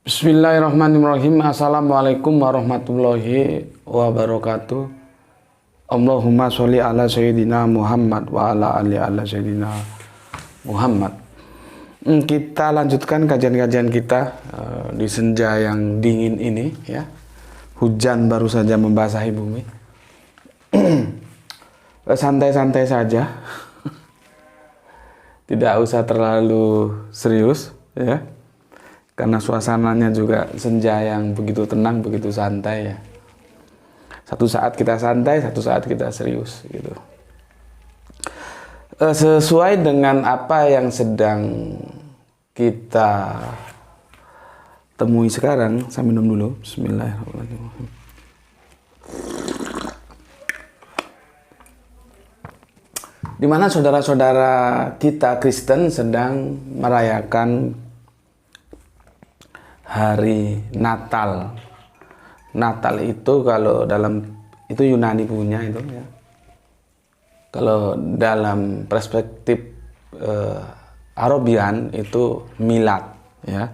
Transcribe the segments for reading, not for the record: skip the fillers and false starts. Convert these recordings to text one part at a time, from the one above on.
Bismillahirrahmanirrahim. Assalamualaikum warahmatullahi wabarakatuh. Allahumma sholli ala sayyidina Muhammad wa ala ali ala sayyidina Muhammad. Kita lanjutkan kajian-kajian kita di senja yang dingin ini ya. Hujan baru saja membasahi bumi. Santai-santai saja. Tidak usah terlalu serius ya. Karena suasananya juga senja yang begitu tenang, begitu santai ya. Satu saat kita santai, satu saat kita serius gitu. Sesuai dengan apa yang sedang kita temui sekarang, saya minum dulu. Bismillahirrahmanirrahim. Di mana saudara-saudara kita Kristen sedang merayakan hari Natal. Natal itu kalau dalam itu Yunani punya itu ya. Kalau dalam perspektif Arabian itu milad ya.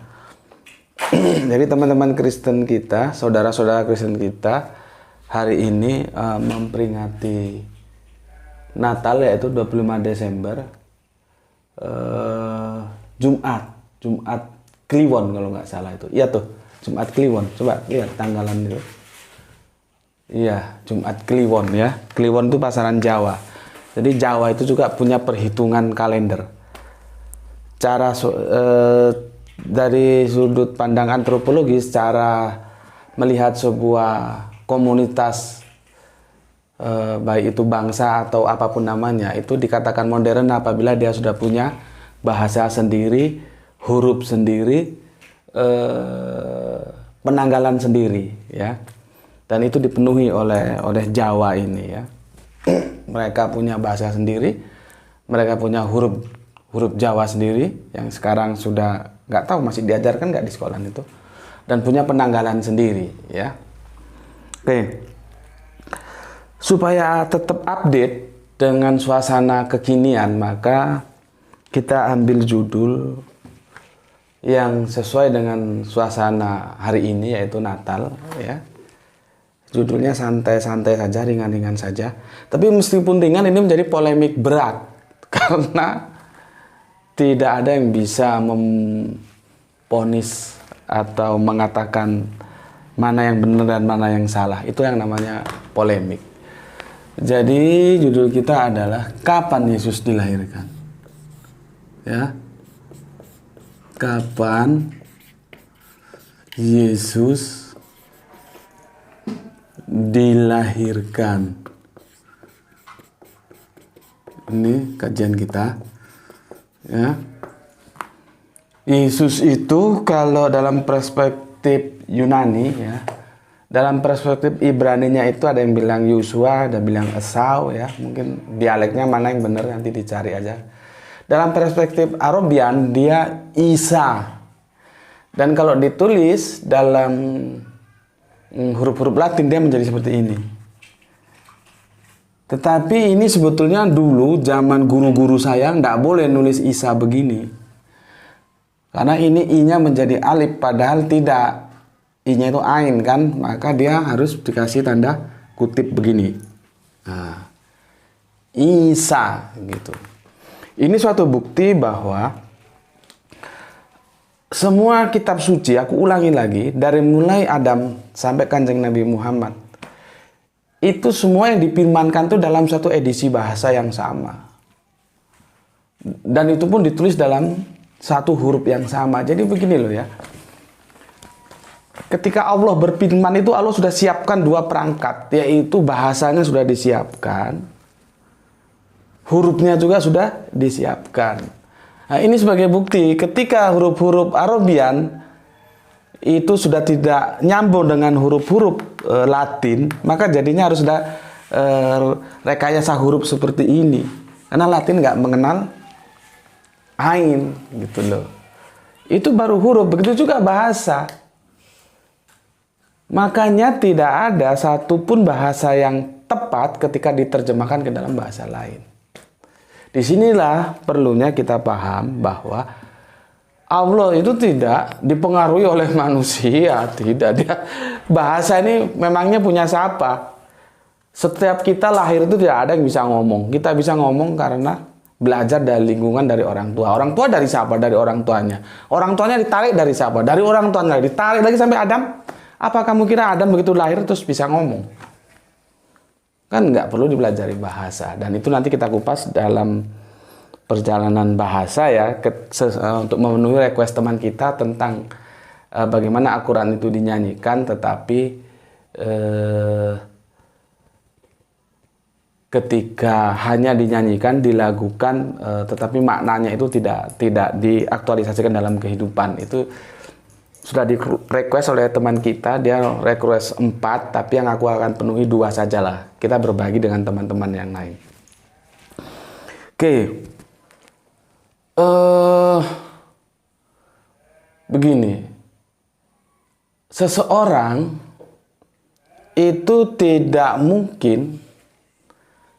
Jadi teman-teman Kristen kita, saudara-saudara Kristen kita hari ini memperingati Natal yaitu 25 Desember Jumat Kliwon kalau nggak salah itu. Iya tuh, Jumat Kliwon. Coba lihat tanggalan itu. Iya, Jumat Kliwon ya. Kliwon itu pasaran Jawa. Jadi Jawa itu juga punya perhitungan kalender. Dari sudut pandang antropologis, cara melihat sebuah komunitas, baik itu bangsa atau apapun namanya, itu dikatakan modern apabila dia sudah punya bahasa sendiri, huruf sendiri, penanggalan sendiri ya, dan itu dipenuhi oleh Jawa ini ya. Mereka punya bahasa sendiri, mereka punya huruf Jawa sendiri yang sekarang sudah nggak tahu masih diajarkan nggak di sekolah itu, dan punya penanggalan sendiri ya. Oke, supaya tetap update dengan suasana kekinian, maka kita ambil judul yang sesuai dengan suasana hari ini yaitu Natal ya. Judulnya santai-santai saja, ringan-ringan saja. Tapi meskipun ringan ini menjadi polemik berat karena tidak ada yang bisa memponis atau mengatakan mana yang benar dan mana yang salah. Itu yang namanya polemik. Jadi judul kita adalah kapan Yesus dilahirkan? Ya. Kapan Yesus dilahirkan? Ini kajian kita ya. Yesus itu kalau dalam perspektif Yunani ya, dalam perspektif Ibraninya itu ada yang bilang Yosua, ada yang bilang Esau ya. Mungkin dialeknya mana yang benar nanti dicari aja. Dalam perspektif Arabian dia Isa. Dan kalau ditulis dalam huruf-huruf Latin dia menjadi seperti ini. Tetapi ini sebetulnya dulu zaman guru-guru saya nggak boleh nulis Isa begini. Karena ini I-nya menjadi alif padahal tidak. I-nya itu ain kan, maka dia harus dikasih tanda kutip begini. Nah, Isa gitu. Ini suatu bukti bahwa semua kitab suci, aku ulangi lagi, dari mulai Adam sampai Kanjeng Nabi Muhammad, itu semua yang difirmankan itu dalam satu edisi bahasa yang sama. Dan itu pun ditulis dalam satu huruf yang sama. Jadi begini loh ya. Ketika Allah berfirman itu Allah sudah siapkan dua perangkat, yaitu bahasanya sudah disiapkan, hurufnya juga sudah disiapkan. Nah, ini sebagai bukti ketika huruf-huruf Arabian itu sudah tidak nyambung dengan huruf-huruf Latin, maka jadinya harus ada rekayasa huruf seperti ini. Karena Latin nggak mengenal ain, gitu loh. Itu baru huruf, begitu juga bahasa. Makanya tidak ada satupun bahasa yang tepat ketika diterjemahkan ke dalam bahasa lain. Disinilah perlunya kita paham bahwa Allah itu tidak dipengaruhi oleh manusia, tidak. Dia bahasa ini memangnya punya siapa? Setiap kita lahir itu tidak ada yang bisa ngomong. Kita bisa ngomong karena belajar dari lingkungan, dari orang tua. Orang tua dari siapa? Dari orang tuanya. Orang tuanya ditarik dari siapa? Dari orang tuanya. Ditarik lagi sampai Adam. Apa kamu kira Adam begitu lahir terus bisa ngomong? Kan nggak perlu dipelajari bahasa. Dan itu nanti kita kupas dalam perjalanan bahasa ya, untuk memenuhi request teman kita tentang bagaimana Al-Quran itu dinyanyikan, tetapi ketika hanya dinyanyikan, dilagukan, tetapi maknanya itu tidak diaktualisasikan dalam kehidupan. Itu sudah di request oleh teman kita, dia request 4, tapi yang aku akan penuhi 2 sajalah. Kita berbagi dengan teman-teman yang lain. Oke. Begini. Seseorang itu tidak mungkin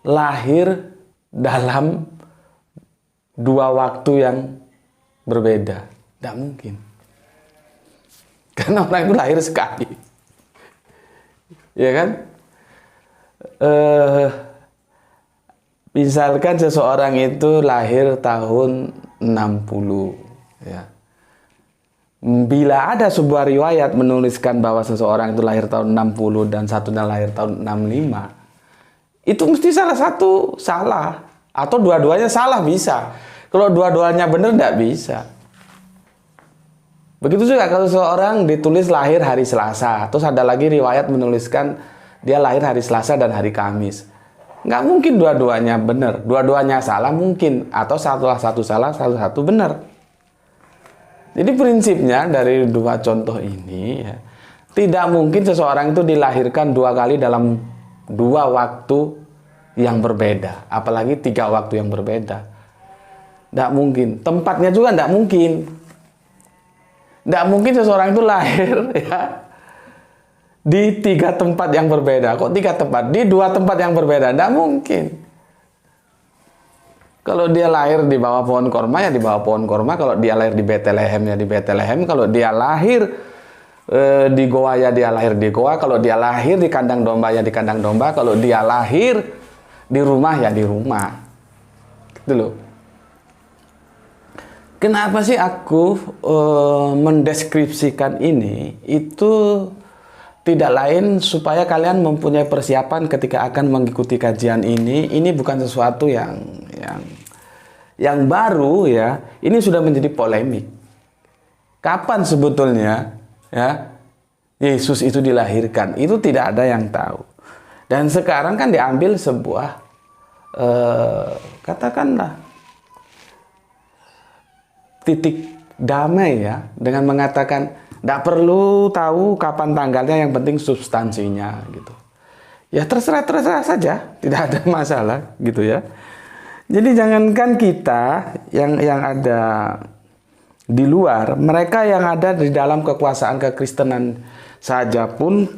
lahir dalam 2 waktu yang berbeda. Tidak mungkin. Karena orang itu lahir sekali. Ya kan? Misalkan seseorang itu lahir tahun 60. Ya. Bila ada sebuah riwayat menuliskan bahwa seseorang itu lahir tahun 60 dan satunya lahir tahun 65, itu mesti salah satu salah. Atau dua-duanya salah bisa. Kalau dua-duanya benar tidak bisa. Begitu juga kalau seorang ditulis lahir hari Selasa, terus ada lagi riwayat menuliskan dia lahir hari Selasa dan hari Kamis. Nggak mungkin dua-duanya benar, dua-duanya salah mungkin, atau salah satu salah, salah satu benar. Jadi prinsipnya dari 2 contoh ini, ya, tidak mungkin seseorang itu dilahirkan 2 kali dalam 2 waktu yang berbeda, apalagi 3 waktu yang berbeda. Nggak mungkin, tempatnya juga nggak mungkin. Tidak mungkin seseorang itu lahir ya, di 3 tempat yang berbeda. Kok 3 tempat? Di 2 tempat yang berbeda. Tidak mungkin. Kalau dia lahir di bawah pohon korma ya di bawah pohon korma. Kalau dia lahir di Bethlehem ya di Bethlehem. Kalau dia lahir di goa ya dia lahir di goa. Kalau dia lahir di kandang domba ya di kandang domba. Kalau dia lahir di rumah ya di rumah. Gitu loh. Kenapa sih aku mendeskripsikan ini? Itu tidak lain supaya kalian mempunyai persiapan ketika akan mengikuti kajian ini. Ini bukan sesuatu yang baru ya. Ini sudah menjadi polemik. Kapan sebetulnya ya Yesus itu dilahirkan? Itu tidak ada yang tahu. Dan sekarang kan diambil sebuah katakanlah titik damai ya, dengan mengatakan tidak perlu tahu kapan tanggalnya, yang penting substansinya gitu. Ya terserah saja, tidak ada masalah gitu ya. Jadi jangankan kita yang ada di luar, mereka yang ada di dalam kekuasaan kekristenan saja pun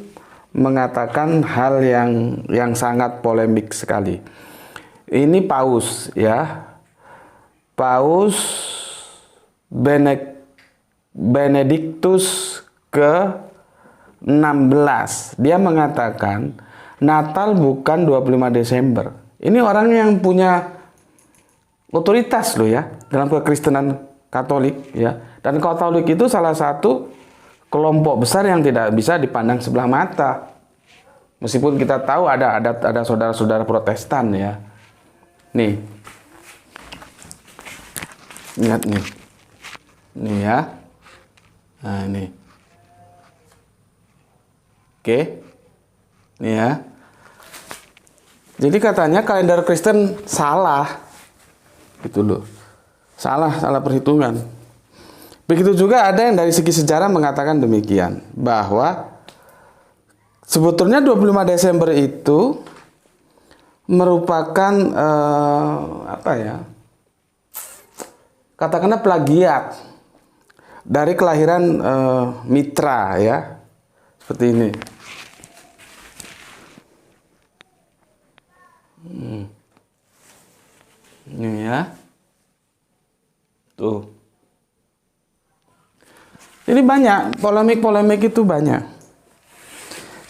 mengatakan hal yang sangat polemik sekali. Ini Paus ya. Paus Benediktus ke-16, dia mengatakan Natal bukan 25 Desember. Ini orang yang punya otoritas loh ya dalam kekristenan Katolik ya. Dan Katolik itu salah satu kelompok besar yang tidak bisa dipandang sebelah mata. Meskipun kita tahu ada saudara-saudara Protestan ya. Nih. Lihat nih. Ini ya. Nah, ini. Oke. Ini ya. Jadi katanya kalender Kristen salah. Gitu loh. Salah perhitungan. Begitu juga ada yang dari segi sejarah mengatakan demikian, bahwa sebetulnya 25 Desember itu merupakan katakanlah plagiat dari kelahiran Mitra, ya, seperti ini. Ini ya, tuh. Ini banyak polemik-polemik, itu banyak.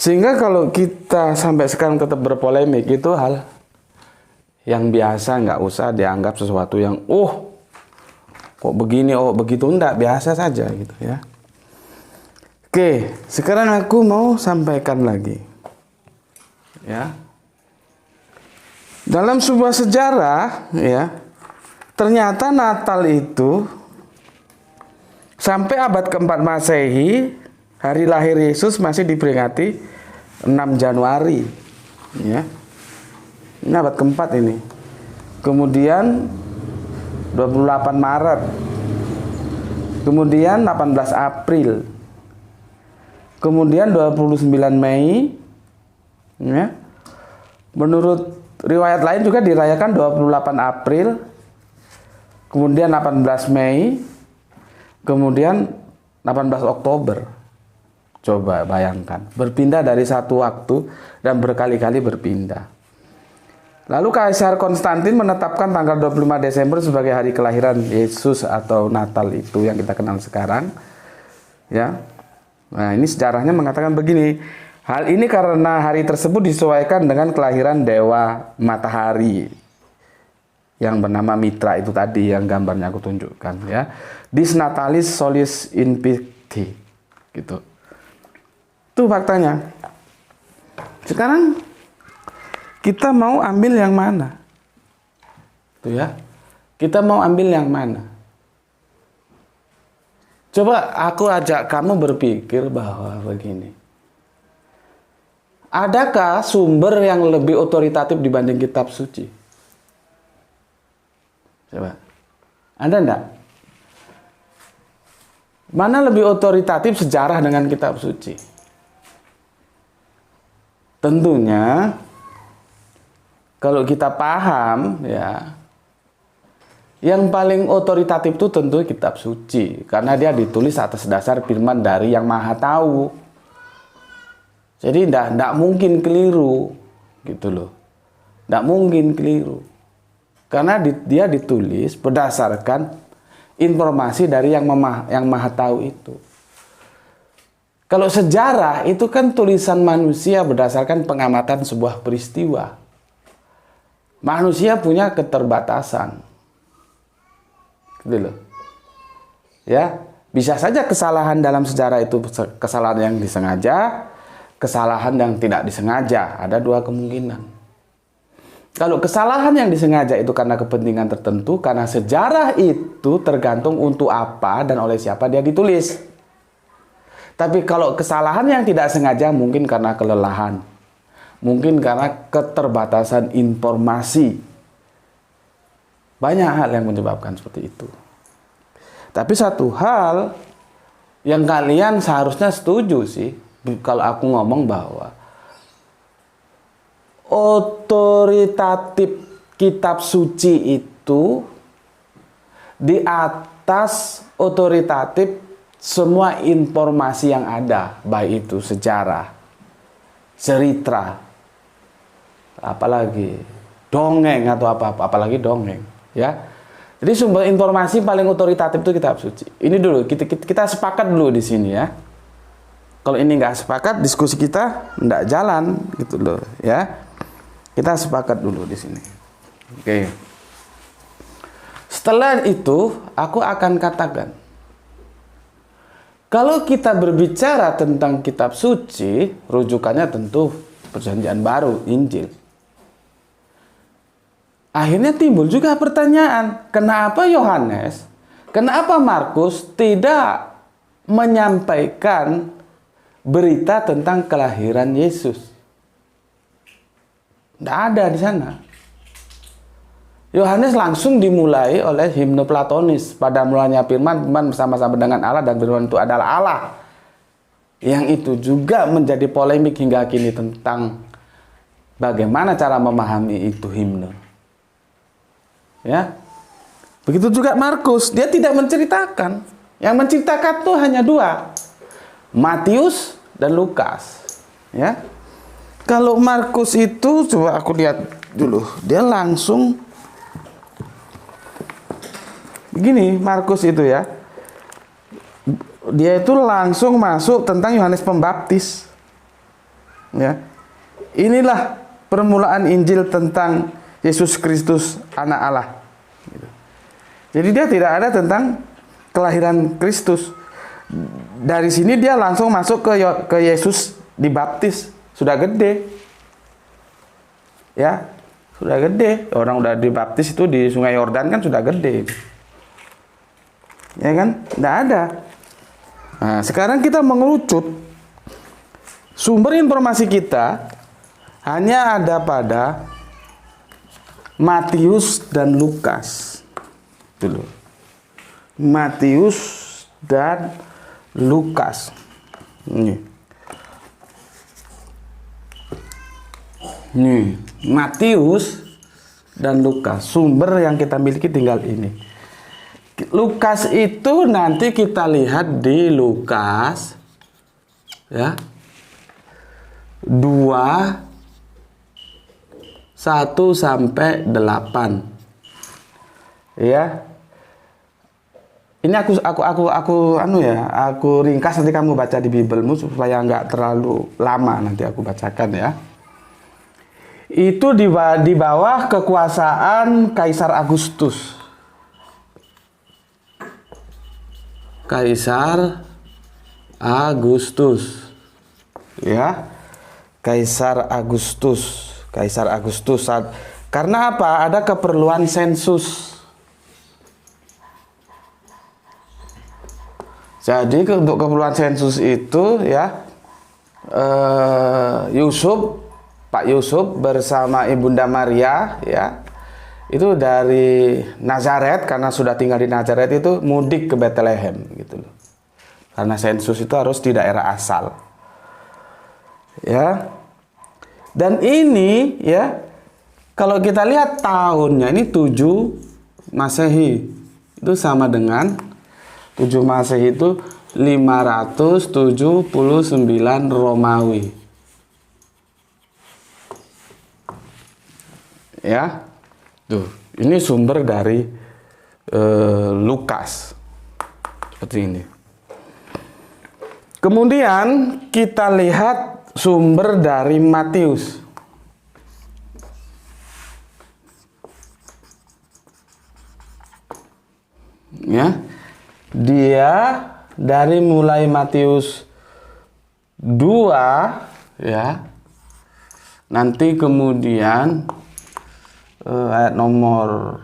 Sehingga kalau kita sampai sekarang tetap berpolemik, itu hal yang biasa, nggak usah dianggap sesuatu yang kok begini, begitu, enggak, biasa saja gitu ya. Oke, sekarang aku mau sampaikan lagi. Ya. Dalam sebuah sejarah, ya, ternyata Natal itu sampai abad keempat Masehi, hari lahir Yesus masih diperingati 6 Januari. Ya. Ini abad keempat ini. Kemudian 28 Maret. Kemudian 18 April. Kemudian 29 Mei. Ya. Menurut riwayat lain juga dirayakan 28 April. Kemudian 18 Mei. Kemudian 18 Oktober. Coba bayangkan, berpindah dari satu waktu dan berkali-kali berpindah. Lalu Kaisar Konstantin menetapkan tanggal 25 Desember sebagai hari kelahiran Yesus atau Natal itu yang kita kenal sekarang. Ya. Nah, ini sejarahnya mengatakan begini. Hal ini karena hari tersebut disesuaikan dengan kelahiran dewa matahari yang bernama Mitra itu tadi, yang gambarnya aku tunjukkan, ya. Dis Natalis Solis Invicti, gitu. Itu faktanya. Sekarang kita mau ambil yang mana? Tuh ya. Kita mau ambil yang mana? Coba aku ajak kamu berpikir bahwa begini. Adakah sumber yang lebih otoritatif dibanding kitab suci? Coba. Ada enggak? Mana lebih otoritatif sejarah dengan kitab suci? Tentunya kalau kita paham, ya, yang paling otoritatif itu tentu kitab suci, karena dia ditulis atas dasar firman dari Yang Maha Tahu. Jadi tidak mungkin keliru, gitu loh. Tidak mungkin keliru, karena dia ditulis berdasarkan informasi dari Yang Maha Tahu itu. Kalau sejarah itu kan tulisan manusia berdasarkan pengamatan sebuah peristiwa. Manusia punya keterbatasan. Gitu loh. Ya, bisa saja kesalahan dalam sejarah itu kesalahan yang disengaja, kesalahan yang tidak disengaja. Ada dua kemungkinan. Kalau kesalahan yang disengaja itu karena kepentingan tertentu, karena sejarah itu tergantung untuk apa dan oleh siapa dia ditulis. Tapi kalau kesalahan yang tidak sengaja mungkin karena kelelahan, mungkin karena keterbatasan informasi. Banyak hal yang menyebabkan seperti itu. Tapi satu hal yang kalian seharusnya setuju sih, kalau aku ngomong bahwa otoritatif kitab suci itu di atas otoritatif semua informasi yang ada, baik itu sejarah, cerita, apalagi dongeng atau apa-apa, apalagi dongeng, ya. Jadi sumber informasi paling otoritatif itu kitab suci. Ini dulu kita sepakat dulu di sini, ya. Kalau ini nggak sepakat, diskusi kita nggak jalan, gitu loh, ya. Kita sepakat dulu di sini. Oke. Setelah itu, aku akan katakan, kalau kita berbicara tentang kitab suci, rujukannya tentu Perjanjian Baru, Injil. Akhirnya timbul juga pertanyaan, kenapa Yohanes, kenapa Markus tidak menyampaikan berita tentang kelahiran Yesus? Tidak ada di sana. Yohanes langsung dimulai oleh himne Platonis. Pada mulanya firman, firman bersama-sama dengan Allah dan firman itu adalah Allah. Yang itu juga menjadi polemik hingga kini tentang bagaimana cara memahami itu himne. Ya. Begitu juga Markus, dia tidak menceritakan. Yang menceritakan itu hanya dua, Matius dan Lukas. Ya. Kalau Markus itu, coba aku lihat dulu, dia langsung begini. Markus itu ya, dia itu langsung masuk tentang Yohanes Pembaptis. Ya, inilah permulaan Injil tentang Yesus Kristus Anak Allah. Jadi dia tidak ada tentang kelahiran Kristus. Dari sini dia langsung masuk ke Yesus dibaptis, sudah gede. Ya, sudah gede. Orang udah dibaptis itu di Sungai Yordan kan sudah gede. Ya kan? Tidak ada. Nah, sekarang kita mengerucut. Sumber informasi kita hanya ada pada Matius dan Lukas. Dulu. Matius dan Lukas. Nih, Matius dan Lukas. Sumber yang kita miliki tinggal ini. Lukas itu nanti kita lihat di Lukas ya 2 1 sampai 8. Ya. Ini aku ringkas, nanti kamu baca di Bibelmu supaya nggak terlalu lama, nanti aku bacakan ya. Itu di bawah kekuasaan Kaisar Agustus. Kaisar Agustus. Ya. Kaisar Agustus. Karena apa? Ada keperluan sensus. Jadi untuk keperluan sensus itu ya, Pak Yusuf bersama Ibunda Maria ya, itu dari Nazaret, karena sudah tinggal di Nazaret itu mudik ke Bethlehem gitu loh. Karena sensus itu harus di daerah asal. Ya. Dan ini ya, kalau kita lihat tahunnya ini 7 Masehi. Itu sama dengan 7 Masehi itu 579 Romawi. Ya. Tuh, ini sumber dari Lukas. Seperti ini. Kemudian kita lihat sumber dari Matius. Ya. Dia dari mulai Matius 2 ya. Nanti kemudian ayat nomor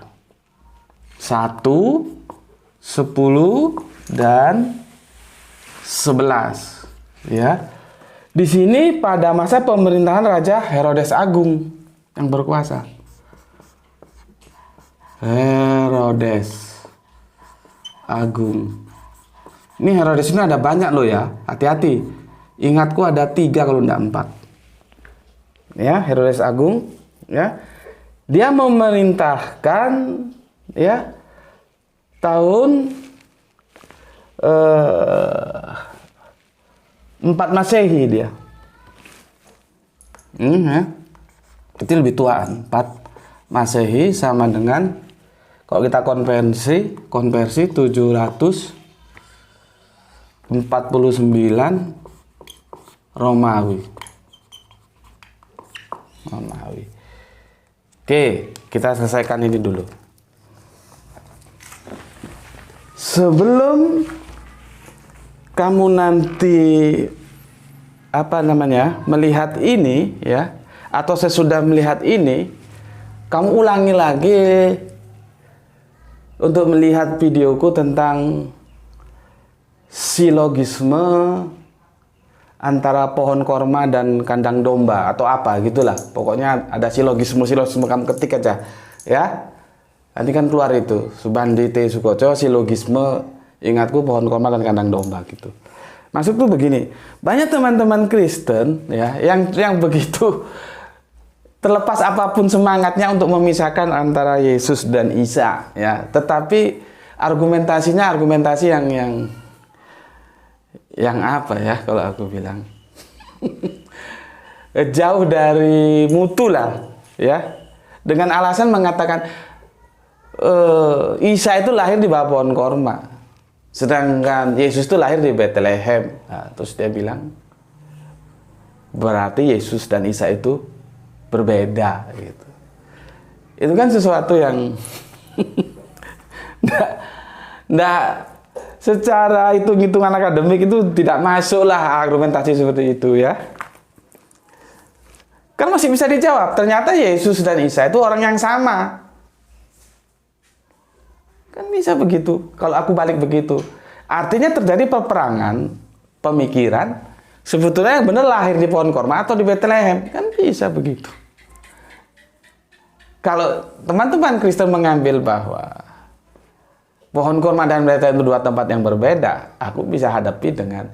1, 10 dan 11 ya. Di sini pada masa pemerintahan Raja Herodes Agung yang berkuasa. Herodes Agung. Ini Herodes ini ada banyak loh ya. Hati-hati. Ingatku ada 3 kalau tidak 4. Ya, Herodes Agung ya. Dia memerintahkan ya tahun 4 Masehi dia. Ya. Itu lebih tuaan. 4 Masehi sama dengan, kalau kita konversi 749 Romawi. Oke, kita selesaikan ini dulu. Sebelum kamu nanti melihat ini ya, atau sesudah melihat ini, kamu ulangi lagi untuk melihat videoku tentang silogisme antara pohon korma dan kandang domba atau apa gitulah. Pokoknya ada silogisme kamu ketik aja ya. Nanti kan keluar itu Subandi te Sukoco, silogisme, ingatku pohon korma dan kandang domba gitu. Maksud tuh begini, banyak teman-teman Kristen ya yang begitu terlepas apapun semangatnya untuk memisahkan antara Yesus dan Isa ya, tetapi argumentasinya argumentasi yang apa ya kalau aku bilang jauh dari mutu lah ya, dengan alasan mengatakan Isa itu lahir di bawah pohon korma, sedangkan Yesus itu lahir di Bethlehem. Nah, terus dia bilang berarti Yesus dan Isa itu berbeda gitu. Itu kan sesuatu yang nggak secara hitung-hitungan akademik itu tidak masuk lah argumentasi seperti itu ya. Kan masih bisa dijawab, ternyata Yesus dan Isa itu orang yang sama. Kan bisa begitu, kalau aku balik begitu. Artinya terjadi peperangan pemikiran, sebetulnya yang benar lahir di pohon korma atau di Bethlehem. Kan bisa begitu. Kalau teman-teman Kristen mengambil bahwa pohon korma dan Bethlehem itu dua tempat yang berbeda, aku bisa hadapi dengan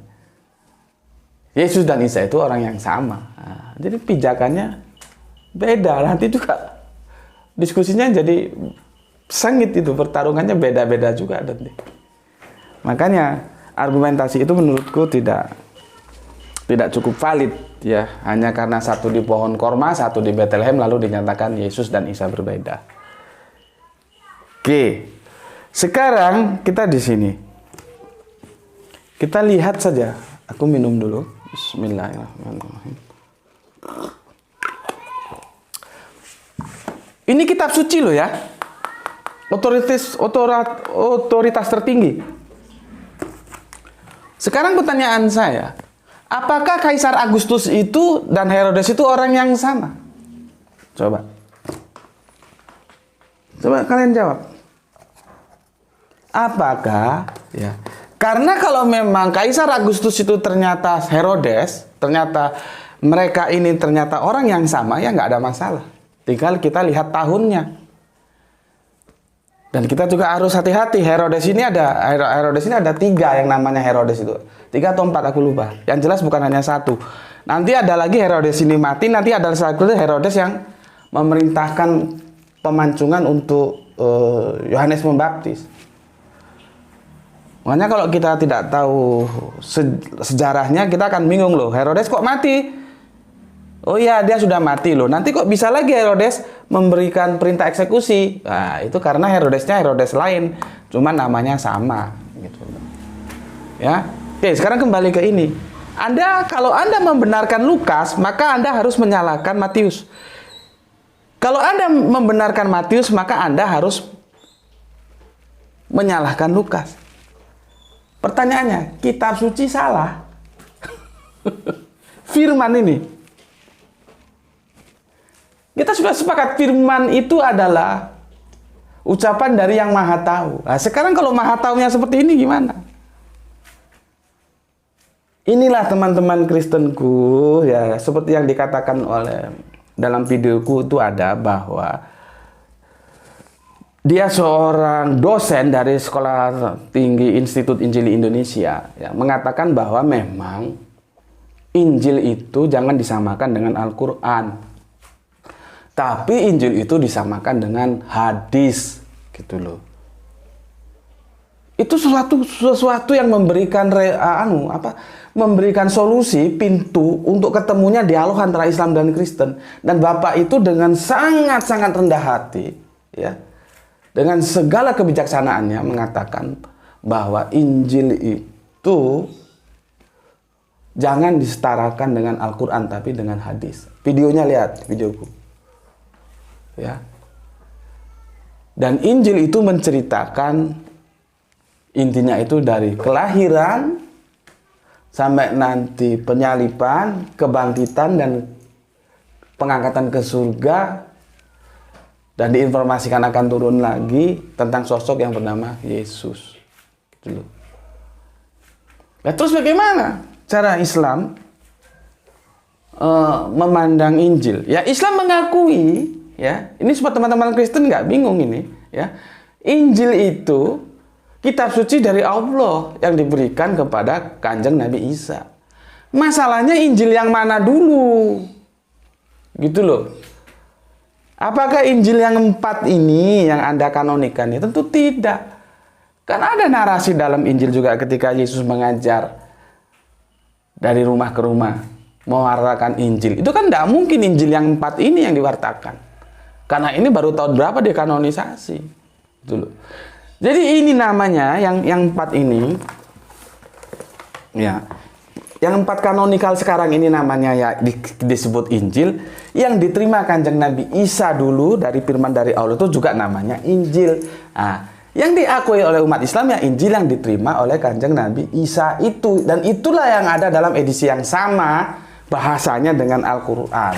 Yesus dan Isa itu orang yang sama. Nah, jadi pijakannya beda. Nanti juga diskusinya jadi sengit itu, pertarungannya beda-beda juga nanti. Makanya argumentasi itu menurutku tidak cukup valid ya, hanya karena satu di pohon korma, satu di Bethlehem lalu dinyatakan Yesus dan Isa berbeda. Oke. Sekarang kita di sini. Kita lihat saja. Aku minum dulu. Bismillahirrahmanirrahim. Ini kitab suci loh ya. Otoritas tertinggi. Sekarang pertanyaan saya, apakah Kaisar Agustus itu dan Herodes itu orang yang sama? Coba kalian jawab. Apakah ya? Karena kalau memang Kaisar Agustus itu ternyata Herodes, ternyata mereka ini ternyata orang yang sama, ya nggak ada masalah. Tinggal kita lihat tahunnya. Dan kita juga harus hati-hati. Herodes ini ada 3 yang namanya Herodes itu. 3 atau 4 aku lupa. Yang jelas bukan hanya 1. Nanti ada lagi Herodes ini mati. Nanti ada satu Herodes yang memerintahkan pemancungan untuk Yohanes Pembaptis. Makanya kalau kita tidak tahu sejarahnya, kita akan bingung loh. Herodes kok mati? Oh iya, dia sudah mati loh. Nanti kok bisa lagi Herodes memberikan perintah eksekusi? Nah, itu karena Herodesnya Herodes lain, cuman namanya sama gitu. Ya. Oke, sekarang kembali ke ini. Kalau Anda membenarkan Lukas, maka Anda harus menyalahkan Matius. Kalau Anda membenarkan Matius, maka Anda harus menyalahkan Lukas. Pertanyaannya, kitab suci salah? Firman ini. Kita sudah sepakat firman itu adalah ucapan dari yang Maha Tahu. Nah, sekarang kalau Maha Tahunya seperti ini gimana? Inilah teman-teman Kristenku ya, seperti yang dikatakan oleh dalam videoku itu ada bahwa dia seorang dosen dari Sekolah Tinggi Institut Injil Indonesia ya, mengatakan bahwa memang Injil itu jangan disamakan dengan Al-Quran. Tapi Injil itu disamakan dengan hadis, gitu loh. Itu sesuatu yang memberikan memberikan solusi pintu untuk ketemunya dialog antara Islam dan Kristen. Dan Bapak itu dengan sangat-sangat rendah hati, ya, dengan segala kebijaksanaannya mengatakan bahwa Injil itu jangan disetarakan dengan Al-Quran tapi dengan hadis. Videonya lihat, videoku. Ya. Dan Injil itu menceritakan intinya itu dari kelahiran sampai nanti penyaliban, kebangkitan dan pengangkatan ke surga, dan diinformasikan akan turun lagi tentang sosok yang bernama Yesus. Gitu loh. Nah, terus bagaimana cara Islam memandang Injil? Ya, Islam mengakui, ya, ini supaya teman-teman Kristen nggak bingung ini. ya. Injil itu kitab suci dari Allah yang diberikan kepada Kanjeng Nabi Isa. Masalahnya Injil yang mana dulu? Gitu loh. Apakah Injil yang 4 ini yang Anda kanonikan? Ya, tentu tidak. Karena ada narasi dalam Injil juga ketika Yesus mengajar dari rumah ke rumah, mewartakan Injil. Itu kan tidak mungkin Injil yang 4 ini yang diwartakan. Karena ini baru tahun berapa dikanonisasi. Gitu loh. Jadi ini namanya yang 4 ini, ya, yang 4 kanonikal sekarang ini namanya ya disebut Injil. Yang diterima Kanjeng Nabi Isa dulu dari firman dari Allah itu juga namanya Injil. Nah, yang diakui oleh umat Islam ya Injil yang diterima oleh Kanjeng Nabi Isa itu. Dan itulah yang ada dalam edisi yang sama bahasanya dengan Al-Quran.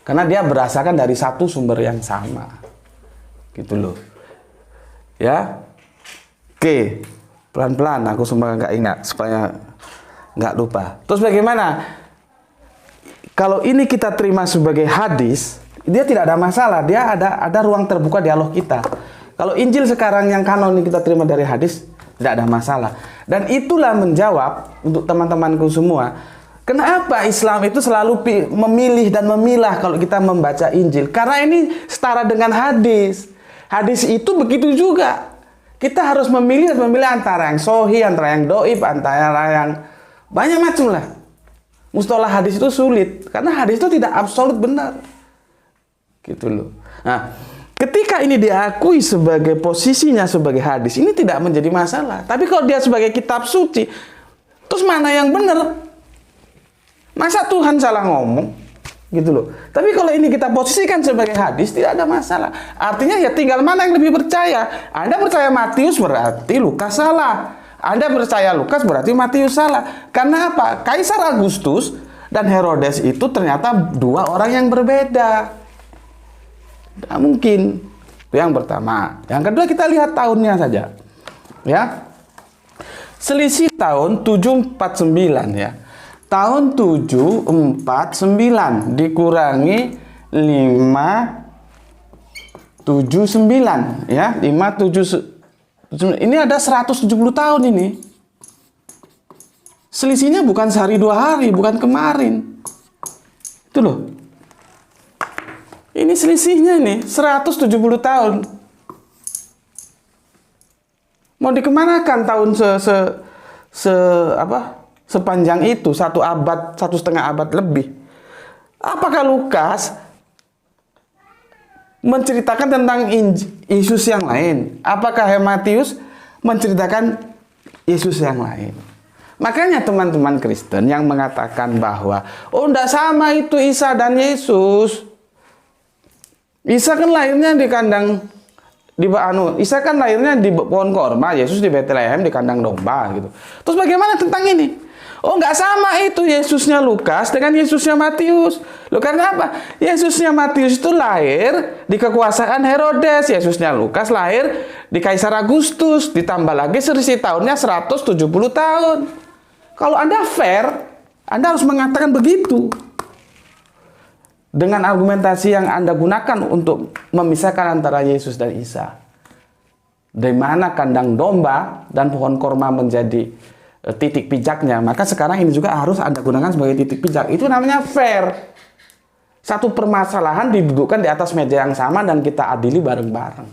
Karena dia berdasarkan dari satu sumber yang sama. Gitu loh. Ya. Oke. Pelan-pelan aku semua nggak ingat supaya nggak lupa. Terus bagaimana? Kalau ini kita terima sebagai hadis, dia tidak ada masalah. Dia ada ruang terbuka dialog kita. Kalau Injil sekarang yang kanon kita terima dari hadis, tidak ada masalah. Dan itulah menjawab untuk teman-temanku semua. Kenapa Islam itu selalu memilih dan memilah kalau kita membaca Injil? Karena ini setara dengan hadis. Hadis itu begitu juga. Kita harus memilih dan memilih antara yang sahih, antara yang doib, antara yang banyak macam lah. Mustalah hadis itu sulit. Karena hadis itu tidak absolut benar. Gitu loh. Nah, ketika ini diakui sebagai posisinya sebagai hadis, ini tidak menjadi masalah. Tapi kalau dia sebagai kitab suci, terus mana yang benar? Masa Tuhan salah ngomong? Gitu loh. Tapi kalau ini kita posisikan sebagai hadis, tidak ada masalah. Artinya ya tinggal mana yang lebih percaya. Anda percaya Matius berarti Lukas salah. Anda percaya Lukas berarti Matius salah. Karena apa? Kaisar Agustus dan Herodes itu ternyata 2 orang yang berbeda. Tidak mungkin. Itu yang pertama. Yang kedua kita lihat tahunnya saja. Ya. Selisih tahun 749 ya. Tahun 749 dikurangi 579 ya, 579 ini ada 170 tahun ini. Selisihnya bukan sehari 2 hari, bukan kemarin. Itu loh. Ini selisihnya nih 170 tahun. Mau dikemanakan tahun sepanjang itu, 1 abad, 1,5 abad lebih. Apakah Lukas menceritakan tentang Yesus yang lain? Apakah Matius menceritakan Yesus yang lain? Makanya teman-teman Kristen yang mengatakan bahwa enggak sama itu Isa dan Yesus. Isa kan lahirnya di kandang Isa kan lahirnya di pohon korma, Yesus di Bethlehem di kandang domba gitu. Terus bagaimana tentang ini? Oh, nggak sama itu Yesusnya Lukas dengan Yesusnya Matius. Loh, karena apa? Yesusnya Matius itu lahir di kekuasaan Herodes. Yesusnya Lukas lahir di Kaisar Agustus. Ditambah lagi selisih tahunnya 170 tahun. Kalau Anda fair, Anda harus mengatakan begitu. Dengan argumentasi yang Anda gunakan untuk memisahkan antara Yesus dan Isa. Dari mana kandang domba dan pohon korma menjadi titik pijaknya, maka sekarang ini juga harus Anda gunakan sebagai titik pijak. Itu namanya fair. Satu permasalahan didudukkan di atas meja yang sama dan kita adili bareng-bareng.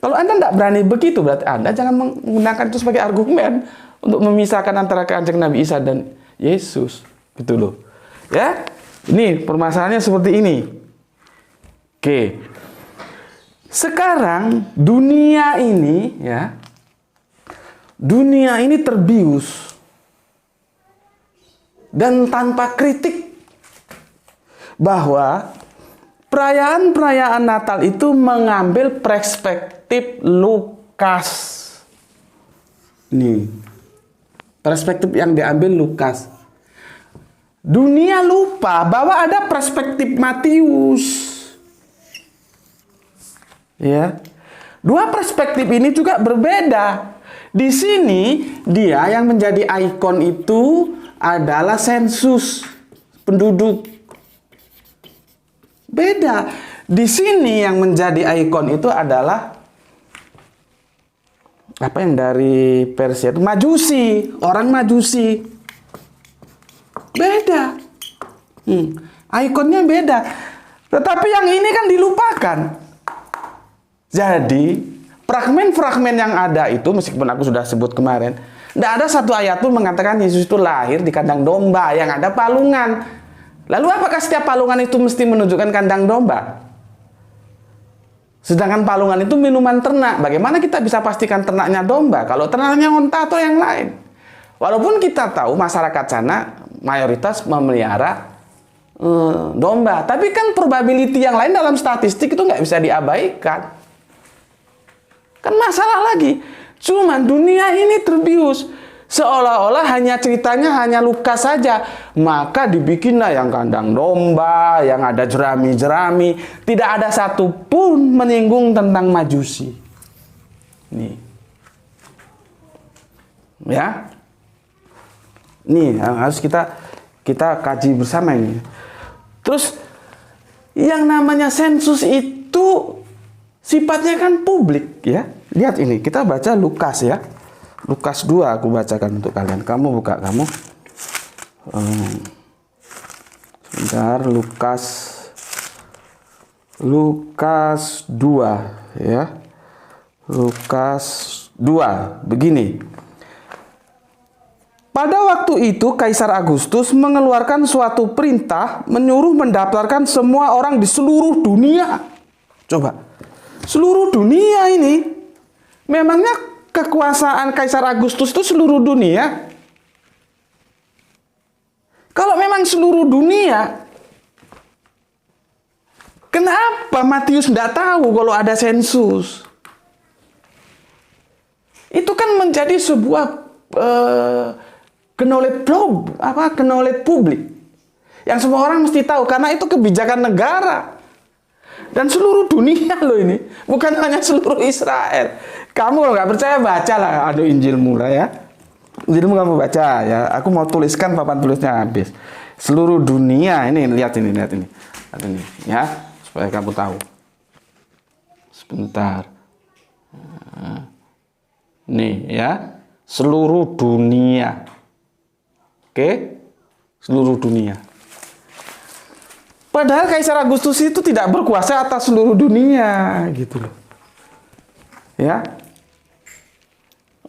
Kalau Anda tidak berani begitu, berarti Anda jangan menggunakan itu sebagai argumen untuk memisahkan antara Kanjeng Nabi Isa dan Yesus. Gitu loh. Ya, ini permasalahannya seperti ini. Oke. Sekarang dunia ini ya, dunia ini terbius dan tanpa kritik bahwa perayaan-perayaan Natal itu mengambil perspektif Lukas. Nih, perspektif yang diambil Lukas. Dunia lupa bahwa ada perspektif Matius. Ya. 2 perspektif ini juga berbeda. Di sini dia yang menjadi ikon itu adalah sensus penduduk. Beda. Di sini yang menjadi ikon itu adalah apa yang dari Persia itu Majusi, orang Majusi. Beda. Ikonnya beda. Tetapi yang ini kan dilupakan. Jadi, fragmen-fragmen yang ada itu, meskipun aku sudah sebut kemarin, tidak ada satu ayat pun mengatakan Yesus itu lahir di kandang domba yang ada palungan. Lalu apakah setiap palungan itu mesti menunjukkan kandang domba? Sedangkan palungan itu minuman ternak. Bagaimana kita bisa pastikan ternaknya domba? Kalau ternaknya onta atau yang lain? Walaupun kita tahu masyarakat sana mayoritas memelihara domba. Tapi kan probability yang lain dalam statistik itu nggak bisa diabaikan. Kan masalah lagi. Cuman dunia ini terbius. Seolah-olah hanya ceritanya hanya Lukas saja. Maka dibikinlah yang kandang domba, yang ada jerami-jerami. Tidak ada satupun menyinggung tentang Majusi. Nih. Ya. Nih, harus kita kaji bersama ini. Terus, yang namanya sensus itu sifatnya kan publik, ya. Lihat ini, kita baca Lukas, ya. Lukas 2 aku bacakan untuk kalian. Kamu buka, kamu. Sebentar, Lukas 2, ya. Lukas 2, begini. Pada waktu itu, Kaisar Agustus mengeluarkan suatu perintah menyuruh mendaftarkan semua orang di seluruh dunia. Coba, seluruh dunia ini, memangnya kekuasaan Kaisar Agustus itu seluruh dunia? Kalau memang seluruh dunia, kenapa Matius tidak tahu kalau ada sensus? Itu kan menjadi sebuah knowledge publik yang semua orang mesti tahu karena itu kebijakan negara dan seluruh dunia loh ini, bukan hanya seluruh Israel. Kamu kalau nggak percaya bacalah Injilmu lah ya. Injilmu kamu baca ya. Aku mau tuliskan papan tulisnya habis. Seluruh dunia ini lihat ini ya supaya kamu tahu. Sebentar. Nih ya, seluruh dunia. Oke? Seluruh dunia. Padahal Kaisar Agustus itu tidak berkuasa atas seluruh dunia, gitu loh. Ya.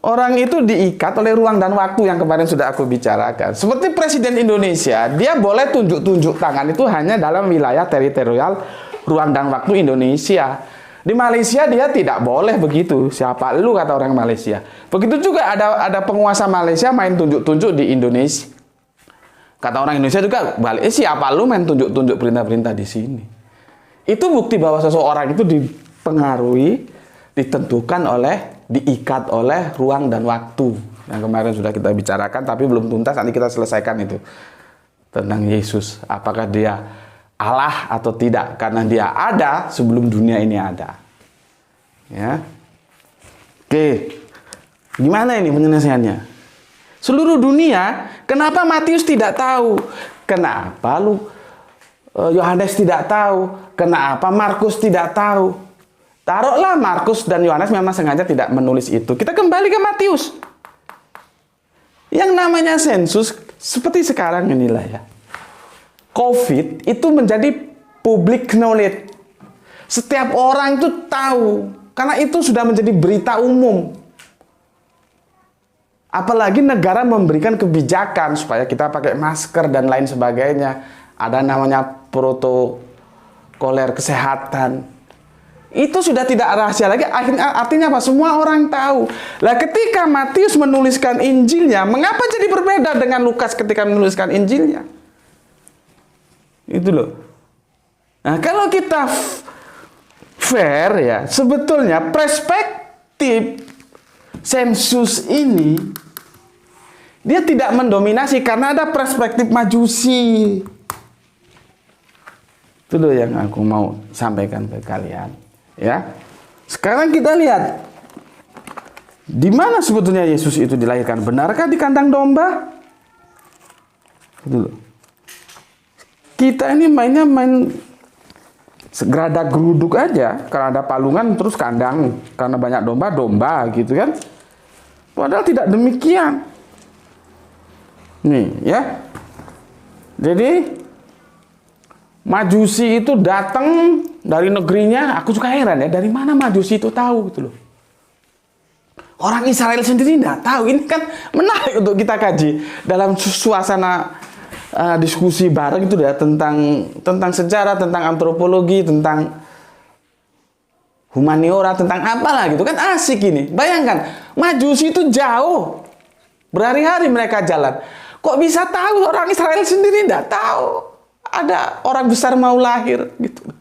Orang itu diikat oleh ruang dan waktu yang kemarin sudah aku bicarakan. Seperti Presiden Indonesia, dia boleh tunjuk-tunjuk tangan itu hanya dalam wilayah teritorial ruang dan waktu Indonesia. Di Malaysia dia tidak boleh begitu. Siapa lu, kata orang Malaysia. Begitu juga ada penguasa Malaysia main tunjuk-tunjuk di Indonesia. Kata orang Indonesia juga balik, siapa lu main tunjuk-tunjuk perintah-perintah di sini. Itu bukti bahwa seseorang itu dipengaruhi, ditentukan diikat oleh ruang dan waktu. Yang kemarin sudah kita bicarakan, tapi belum tuntas, nanti kita selesaikan itu. Tentang Yesus, apakah dia Allah atau tidak. Karena dia ada sebelum dunia ini ada. Ya. Oke, gimana ini penyelesaiannya? Seluruh dunia, kenapa Matius tidak tahu? Kenapa Yohanes tidak tahu? Kenapa Markus tidak tahu? Taruhlah Markus dan Yohanes memang sengaja tidak menulis itu. Kita kembali ke Matius. Yang namanya sensus, seperti sekarang inilah ya. COVID itu menjadi public knowledge. Setiap orang itu tahu. Karena itu sudah menjadi berita umum. Apalagi negara memberikan kebijakan supaya kita pakai masker dan lain sebagainya. Ada namanya protokoler kesehatan. Itu sudah tidak rahasia lagi. Artinya apa? Semua orang tahu. Lah ketika Matius menuliskan Injilnya, mengapa jadi berbeda dengan Lukas ketika menuliskan Injilnya? Itu loh. Nah, kalau kita fair ya, sebetulnya perspektif sensus ini dia tidak mendominasi karena ada perspektif Majusi. Itu loh yang aku mau sampaikan ke kalian, ya. Sekarang kita lihat di mana sebetulnya Yesus itu dilahirkan. Benarkah di kandang domba? Itu loh. Kita ini main Segeradak geruduk aja, karena ada palungan terus kandang, karena banyak domba gitu kan. Padahal tidak demikian. Nih ya. Jadi Majusi itu datang dari negerinya, aku juga heran ya, dari mana Majusi itu tahu gitu loh. Orang Israel sendiri tidak tahu. Ini kan menarik untuk kita kaji dalam suasana diskusi bareng itu ya, tentang sejarah, tentang antropologi, tentang humaniora, tentang apalah gitu kan, asik ini. Bayangkan, Majusi itu jauh, berhari-hari mereka jalan. Kok bisa tahu? Orang Israel sendiri tidak tahu ada orang besar mau lahir gitu.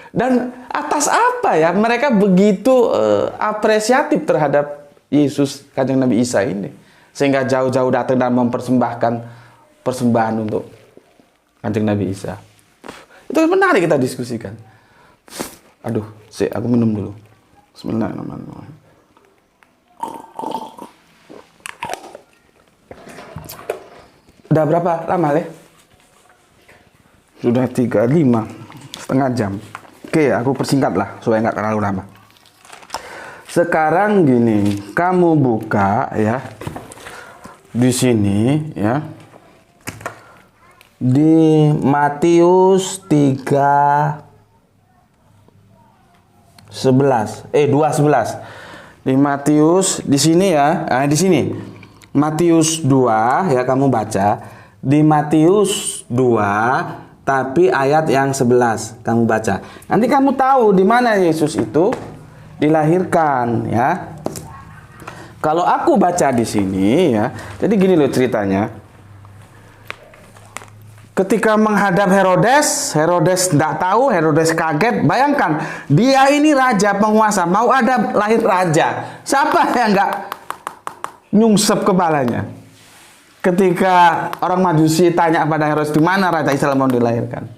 Dan atas apa ya mereka begitu apresiatif terhadap Yesus, Kanjeng Nabi Isa ini, sehingga jauh-jauh datang dan mempersembahkan persembahan untuk Kanjeng Nabi Isa. Itu menarik kita diskusikan. Aduh, aku minum dulu. Bismillahirrahmanirrahim. Udah berapa lama, Le? Sudah 35, setengah jam. Oke, aku persingkat lah supaya nggak terlalu lama. Sekarang gini, kamu buka ya di sini ya, di Matius 2:11. Di Matius di sini ya, di sini Matius 2 ya, kamu baca di Matius 2 tapi ayat yang 11 kamu baca. Nanti kamu tahu di mana Yesus itu dilahirkan ya. Kalau aku baca di sini ya, jadi gini loh ceritanya. Ketika menghadap Herodes tidak tahu, Herodes kaget. Bayangkan, dia ini raja penguasa, mau ada lahir raja. Siapa yang nggak nyungsep kepalanya? Ketika orang Majusi tanya pada Herodes, di mana raja Israel mau dilahirkan?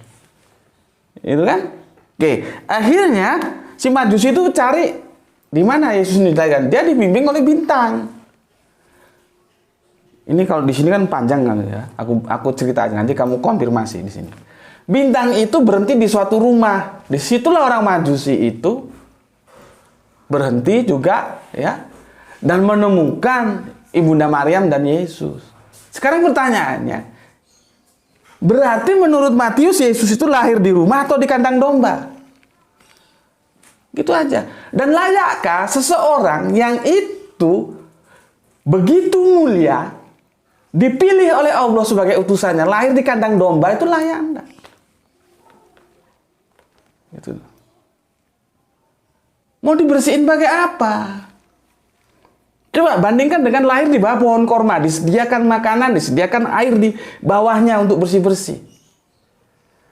Itu kan? Oke, akhirnya si Majusi itu cari di mana Yesus dilahirkan. Dia dibimbing oleh bintang. Ini kalau di sini kan panjang kan ya. Aku cerita aja, nanti kamu konfirmasi di sini. Bintang itu berhenti di suatu rumah. Disitulah orang Majusi itu berhenti juga ya, dan menemukan Ibunda Maryam dan Yesus. Sekarang pertanyaannya, berarti menurut Matius Yesus itu lahir di rumah atau di kandang domba? Gitu aja. Dan layakkah seseorang yang itu begitu mulia, dipilih oleh Allah sebagai utusannya, lahir di kandang domba, itu layak enggak? Gitu. Mau dibersihin pakai apa? Coba bandingkan dengan lahir di bawah pohon korma, disediakan makanan, disediakan air di bawahnya untuk bersih-bersih.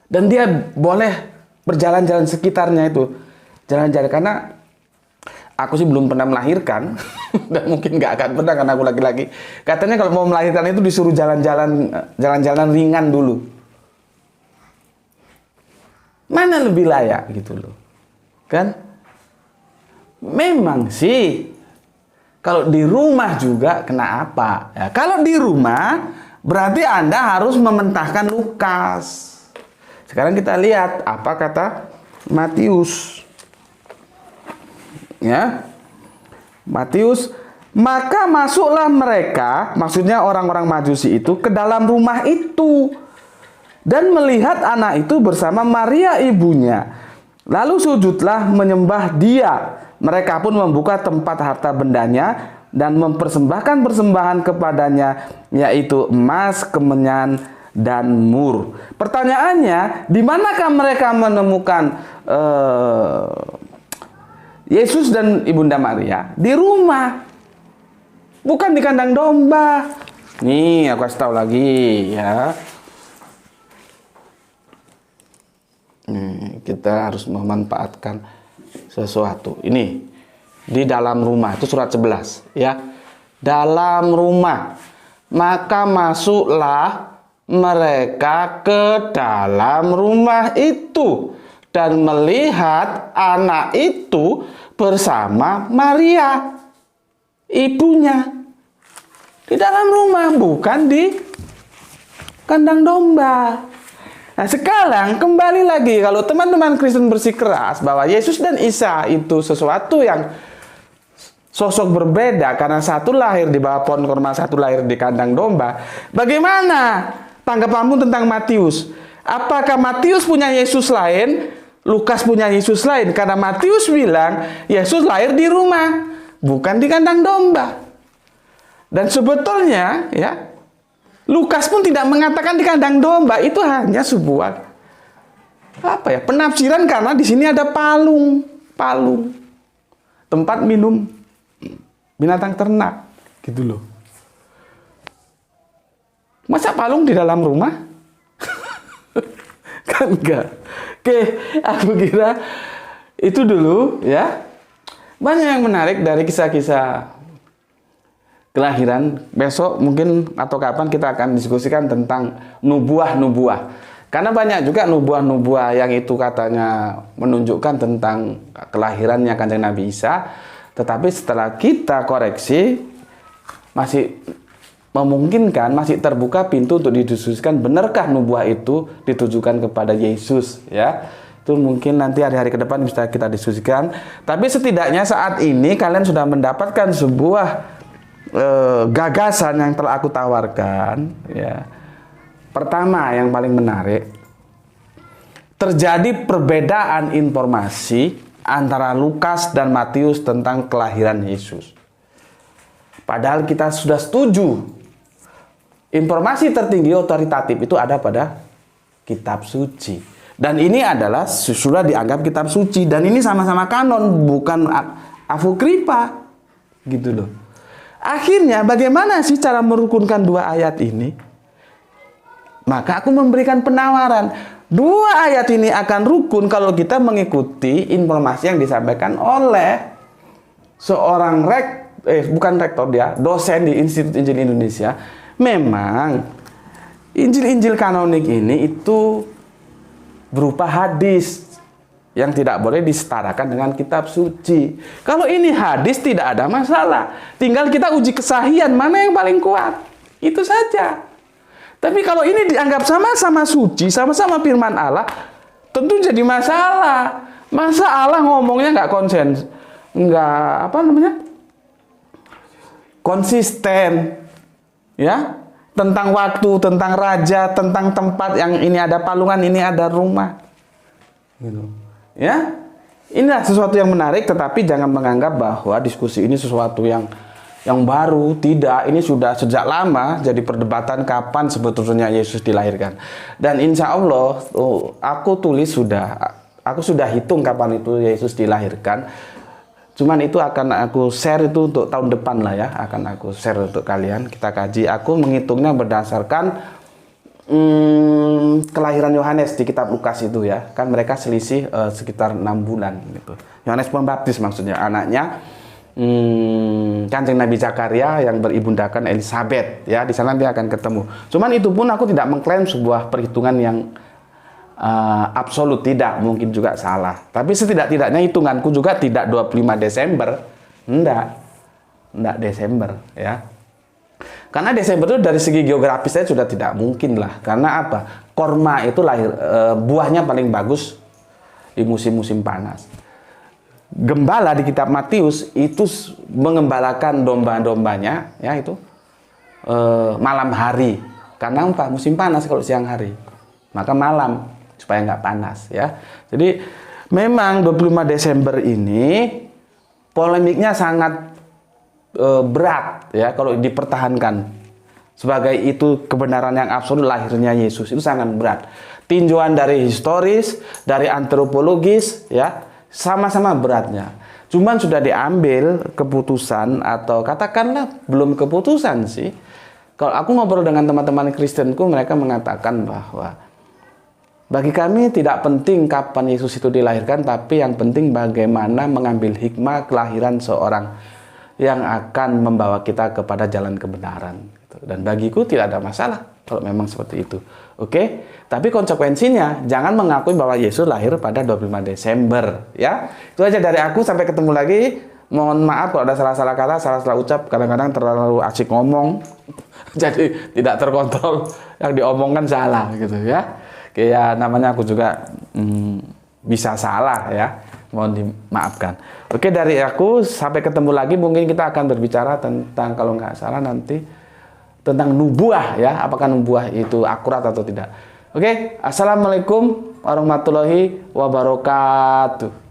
Dan dia boleh berjalan-jalan sekitarnya itu. Jalan-jalan, karena aku sih belum pernah melahirkan. Dan mungkin nggak akan pernah karena aku laki-laki. Katanya kalau mau melahirkan itu disuruh jalan-jalan ringan dulu. Mana lebih layak gitu loh. Kan? Memang sih kalau di rumah juga kena apa? Ya, kalau di rumah berarti Anda harus mementahkan Lukas. Sekarang kita lihat apa kata Matius. Ya. Matius, maka masuklah mereka, maksudnya orang-orang Majusi itu, ke dalam rumah itu dan melihat anak itu bersama Maria ibunya. Lalu sujudlah menyembah dia. Mereka pun membuka tempat harta bendanya dan mempersembahkan persembahan kepadanya, yaitu emas, kemenyan, dan mur. Pertanyaannya, di manakah mereka menemukan Yesus dan Ibunda Maria? Di rumah, bukan di kandang domba. Nih, aku kasih tahu lagi ya. Kita harus memanfaatkan sesuatu. Ini di dalam rumah, itu surat 11 ya. Dalam rumah, maka masuklah mereka ke dalam rumah itu dan melihat anak itu bersama Maria ibunya di dalam rumah, bukan di kandang domba. Nah sekarang kembali lagi, kalau teman-teman Kristen bersikeras bahwa Yesus dan Isa itu sesuatu yang sosok berbeda karena satu lahir di bawah pohon korma, satu lahir di kandang domba. Bagaimana tanggapanmu tentang Matius? Apakah Matius punya Yesus lain, Lukas punya Yesus lain? Karena Matius bilang Yesus lahir di rumah, bukan di kandang domba. Dan sebetulnya ya, Lukas pun tidak mengatakan di kandang domba, itu hanya sebuah penafsiran karena di sini ada palung tempat minum binatang ternak, gitu loh. Masa palung di dalam rumah? Kan enggak. Oke, aku kira itu dulu ya. Banyak yang menarik dari kisah-kisah kelahiran. Besok mungkin atau kapan kita akan diskusikan tentang nubuah-nubuah. Karena banyak juga nubuah-nubuah yang itu katanya menunjukkan tentang kelahirannya Kanjeng Nabi Isa. Tetapi setelah kita koreksi, masih memungkinkan, masih terbuka pintu untuk didiskusikan benarkah nubuah itu ditujukan kepada Yesus ya. Itu mungkin nanti hari-hari ke depan bisa kita diskusikan. Tapi setidaknya saat ini kalian sudah mendapatkan sebuah gagasan yang telah aku tawarkan ya. Pertama, yang paling menarik, terjadi perbedaan informasi antara Lukas dan Matius tentang kelahiran Yesus. Padahal kita sudah setuju informasi tertinggi otoritatif itu ada pada kitab suci. Dan ini adalah sudah dianggap kitab suci. Dan ini sama-sama kanon, bukan apokrifa. Gitu loh. Akhirnya bagaimana sih cara merukunkan dua ayat ini? Maka aku memberikan penawaran. Dua ayat ini akan rukun kalau kita mengikuti informasi yang disampaikan oleh seorang dosen di Institut Injil Indonesia. Memang Injil-Injil kanonik ini itu berupa hadis yang tidak boleh disetarakan dengan kitab suci. Kalau ini hadis tidak ada masalah. Tinggal kita uji kesahihan mana yang paling kuat. Itu saja. Tapi kalau ini dianggap sama-sama suci, sama-sama firman Allah, tentu jadi masalah. Masa Allah ngomongnya nggak konsisten, ya, tentang waktu, tentang raja, tentang tempat yang ini ada palungan, ini ada rumah, gitu, ya. Inilah sesuatu yang menarik, tetapi jangan menganggap bahwa diskusi ini sesuatu yang baru. Tidak, ini sudah sejak lama jadi perdebatan kapan sebetulnya Yesus dilahirkan. Dan insya Allah aku sudah hitung kapan itu Yesus dilahirkan. Cuman itu akan aku share itu untuk tahun depan lah ya, akan aku share untuk kalian, kita kaji. Aku menghitungnya berdasarkan kelahiran Yohanes di kitab Lukas itu ya, kan mereka selisih sekitar 6 bulan gitu. Yohanes Pembaptis maksudnya, anaknya Kanjeng Nabi Zakaria yang beribundakan Elizabeth ya, di sana dia akan ketemu. Cuman itu pun aku tidak mengklaim sebuah perhitungan yang absolut, tidak, mungkin juga salah. Tapi setidak-tidaknya hitunganku juga tidak 25 Desember, enggak Desember ya. Karena Desember itu dari segi geografisnya sudah tidak mungkin lah. Karena apa? Korma itu buahnya paling bagus di musim-musim panas. Gembala di kitab Matius itu mengembalakan domba-dombanya ya itu malam hari. Karena apa? Musim panas kalau siang hari. Maka malam supaya nggak panas ya. Jadi memang 25 Desember ini polemiknya sangat berat ya kalau dipertahankan sebagai itu kebenaran yang absolut lahirnya Yesus, itu sangat berat. Tinjauan dari historis, dari antropologis ya, sama-sama beratnya. Cuman sudah diambil keputusan, atau katakanlah belum keputusan sih. Kalau aku ngobrol dengan teman-teman Kristenku, mereka mengatakan bahwa bagi kami tidak penting kapan Yesus itu dilahirkan, tapi yang penting bagaimana mengambil hikmah kelahiran seorang yang akan membawa kita kepada jalan kebenaran. Dan bagiku tidak ada masalah kalau memang seperti itu. Oke? Tapi konsekuensinya jangan mengakui bahwa Yesus lahir pada 25 Desember, ya. Itu aja dari aku, sampai ketemu lagi. Mohon maaf kalau ada salah-salah kata, salah-salah ucap, kadang-kadang terlalu asik ngomong. Jadi tidak terkontrol, yang diomongkan salah gitu ya. Oke, ya namanya aku juga bisa salah ya, mohon dimaafkan. Oke, dari aku sampai ketemu lagi, mungkin kita akan berbicara tentang kalau nggak salah nanti tentang nubuah ya, apakah nubuah itu akurat atau tidak. Oke, assalamualaikum warahmatullahi wabarakatuh.